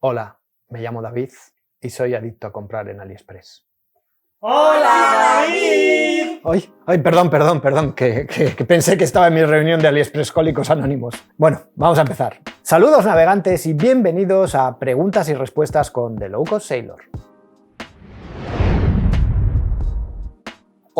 Hola, me llamo David y soy adicto a comprar en AliExpress. ¡Hola, David! Ay, perdón, que pensé que estaba en mi reunión de AliExpresscólicos Anónimos. Bueno, vamos a empezar. Saludos navegantes y bienvenidos a Preguntas y Respuestas con The Low Cost Sailor.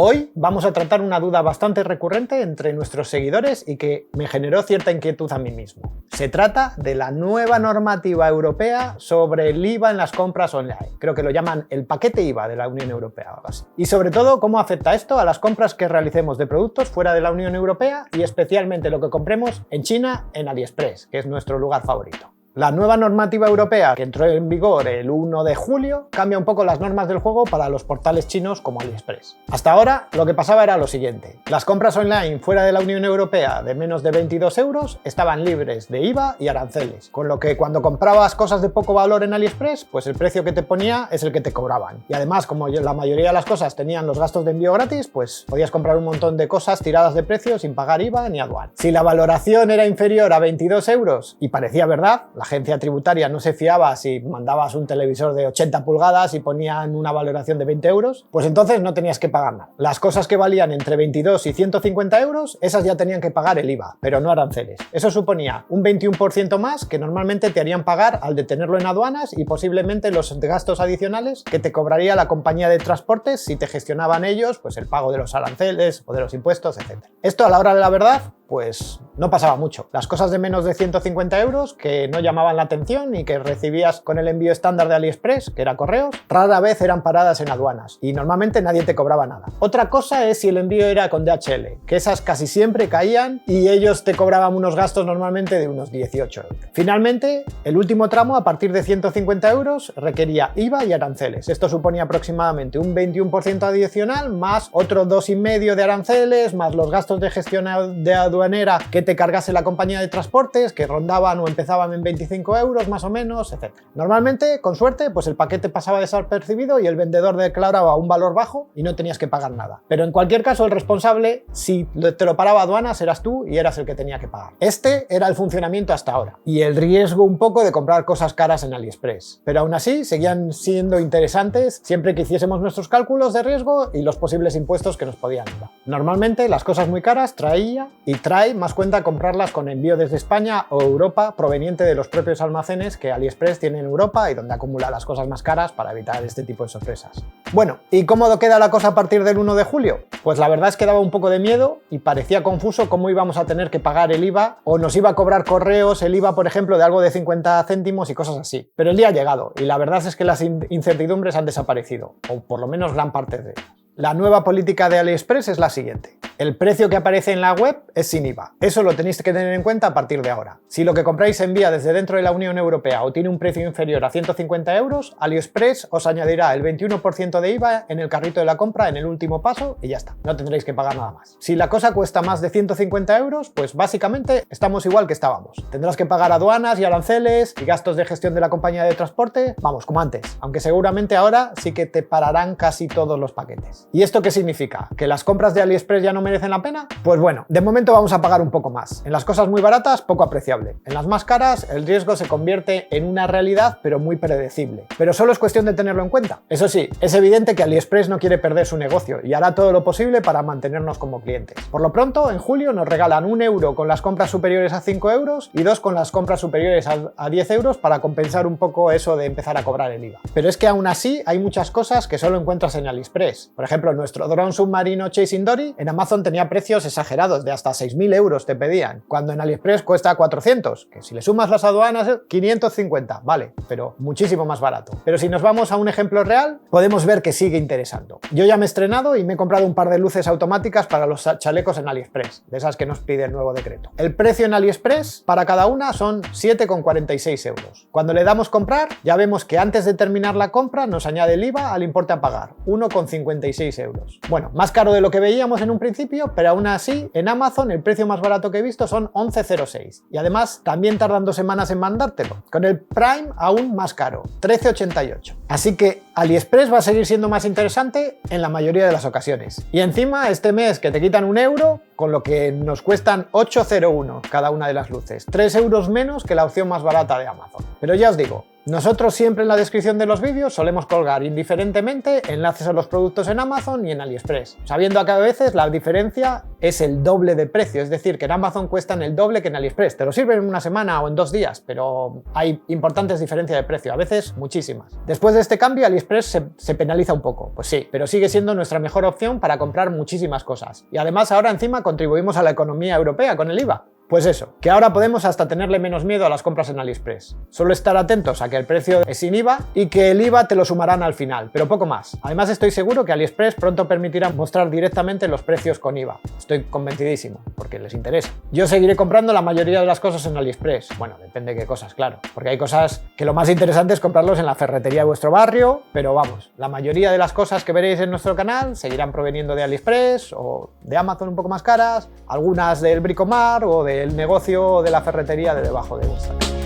Hoy vamos a tratar una duda bastante recurrente entre nuestros seguidores y que me generó cierta inquietud a mí mismo. Se trata de la nueva normativa europea sobre el IVA en las compras online. Creo que lo llaman el paquete IVA de la Unión Europea o algo así. Y sobre todo, cómo afecta esto a las compras que realicemos de productos fuera de la Unión Europea y especialmente lo que compremos en China en AliExpress, que es nuestro lugar favorito. La nueva normativa europea, que entró en vigor el 1 de julio, cambia un poco las normas del juego para los portales chinos como AliExpress. Hasta ahora, lo que pasaba era lo siguiente. Las compras online fuera de la Unión Europea de menos de 22 euros estaban libres de IVA y aranceles, con lo que cuando comprabas cosas de poco valor en AliExpress, pues el precio que te ponía es el que te cobraban. Y además, como la mayoría de las cosas tenían los gastos de envío gratis, pues podías comprar un montón de cosas tiradas de precio sin pagar IVA ni aduana. Si la valoración era inferior a 22 euros, y parecía verdad, la agencia tributaria no se fiaba si mandabas un televisor de 80 pulgadas y ponían una valoración de 20 euros, pues entonces no tenías que pagar nada. Las cosas que valían entre 22 y 150 euros, esas ya tenían que pagar el IVA, pero no aranceles. Eso suponía un 21% más que normalmente te harían pagar al detenerlo en aduanas y posiblemente los gastos adicionales que te cobraría la compañía de transportes si te gestionaban ellos, pues el pago de los aranceles o de los impuestos, etc. Esto a la hora de la verdad, pues no pasaba mucho. Las cosas de menos de 150 euros que no llamaban la atención y que recibías con el envío estándar de AliExpress, que era correos, rara vez eran paradas en aduanas y normalmente nadie te cobraba nada. Otra cosa es si el envío era con DHL, que esas casi siempre caían y ellos te cobraban unos gastos normalmente de unos 18 euros. Finalmente, el último tramo a partir de 150 euros requería IVA y aranceles. Esto suponía aproximadamente un 21% adicional más otro 2,5% de aranceles más los gastos de gestión de aduanera que te cargase la compañía de transportes, que rondaban o empezaban en 25 euros más o menos, etc. Normalmente, con suerte, pues el paquete pasaba desapercibido y el vendedor declaraba un valor bajo y no tenías que pagar nada. Pero en cualquier caso, el responsable, si te lo paraba aduanas, eras tú y eras el que tenía que pagar. Este era el funcionamiento hasta ahora y el riesgo un poco de comprar cosas caras en AliExpress. Pero aún así, seguían siendo interesantes siempre que hiciésemos nuestros cálculos de riesgo y los posibles impuestos que nos podían dar. Normalmente, las cosas muy caras trae más cuenta comprarlas con envío desde España o Europa proveniente de los propios almacenes que AliExpress tiene en Europa y donde acumula las cosas más caras para evitar este tipo de sorpresas. Bueno, ¿y cómo queda la cosa a partir del 1 de julio? Pues la verdad es que daba un poco de miedo y parecía confuso cómo íbamos a tener que pagar el IVA o nos iba a cobrar correos el IVA, por ejemplo, de algo de 50 céntimos y cosas así. Pero el día ha llegado y la verdad es que las incertidumbres han desaparecido, o por lo menos gran parte de ellas. La nueva política de AliExpress es la siguiente. El precio que aparece en la web es sin IVA. Eso lo tenéis que tener en cuenta a partir de ahora. Si lo que compráis se envía desde dentro de la Unión Europea o tiene un precio inferior a 150 euros, AliExpress os añadirá el 21% de IVA en el carrito de la compra en el último paso y ya está. No tendréis que pagar nada más. Si la cosa cuesta más de 150 euros, pues básicamente estamos igual que estábamos. Tendrás que pagar aduanas y aranceles y gastos de gestión de la compañía de transporte, vamos, como antes. Aunque seguramente ahora sí que te pararán casi todos los paquetes. ¿Y esto qué significa? ¿Que las compras de AliExpress ya no merecen la pena? Pues bueno, de momento vamos a pagar un poco más. En las cosas muy baratas, poco apreciable. En las más caras, el riesgo se convierte en una realidad, pero muy predecible. Pero solo es cuestión de tenerlo en cuenta. Eso sí, es evidente que AliExpress no quiere perder su negocio y hará todo lo posible para mantenernos como clientes. Por lo pronto, en julio nos regalan 1 euro con las compras superiores a 5 euros y 2 con las compras superiores a 10 euros para compensar un poco eso de empezar a cobrar el IVA. Pero es que aún así hay muchas cosas que solo encuentras en AliExpress. Por ejemplo, nuestro dron submarino Chasing Dory en Amazon tenía precios exagerados de hasta 6.000 euros te pedían, cuando en AliExpress cuesta 400, que si le sumas las aduanas 550, vale, pero muchísimo más barato. Pero si nos vamos a un ejemplo real, podemos ver que sigue interesando. Yo ya me he estrenado y me he comprado un par de luces automáticas para los chalecos en AliExpress, de esas que nos pide el nuevo decreto. El precio en AliExpress para cada una son 7,46 euros. Cuando le damos comprar, ya vemos que antes de terminar la compra nos añade el IVA al importe a pagar, 1,56 euros. Bueno, más caro de lo que veíamos en un principio, pero aún así, en Amazon el precio más barato que he visto son 11,06 y además también tardan 2 semanas en mandártelo. Con el Prime aún más caro, 13,88. Así que AliExpress va a seguir siendo más interesante en la mayoría de las ocasiones. Y encima este mes que te quitan 1 euro, con lo que nos cuestan 8,01 cada una de las luces, 3 euros menos que la opción más barata de Amazon. Pero ya os digo, Nosotros siempre en la descripción de los vídeos solemos colgar indiferentemente enlaces a los productos en Amazon y en AliExpress, sabiendo que a veces la diferencia es el doble de precio, es decir, que en Amazon cuestan el doble que en AliExpress. Te lo sirven en una semana o en 2 días, pero hay importantes diferencias de precio, a veces muchísimas. Después de este cambio, AliExpress se penaliza un poco, pues sí, pero sigue siendo nuestra mejor opción para comprar muchísimas cosas. Y además ahora encima contribuimos a la economía europea con el IVA. Pues eso, que ahora podemos hasta tenerle menos miedo a las compras en AliExpress. Solo estar atentos a que el precio es sin IVA y que el IVA te lo sumarán al final, pero poco más. Además estoy seguro que AliExpress pronto permitirá mostrar directamente los precios con IVA. Estoy convencidísimo, porque les interesa. Yo seguiré comprando la mayoría de las cosas en AliExpress. Bueno, depende de qué cosas, claro. Porque hay cosas que lo más interesante es comprarlos en la ferretería de vuestro barrio, pero vamos, la mayoría de las cosas que veréis en nuestro canal seguirán proveniendo de AliExpress o de Amazon un poco más caras, algunas del Bricomart o del negocio de la ferretería de debajo de vuestra casa.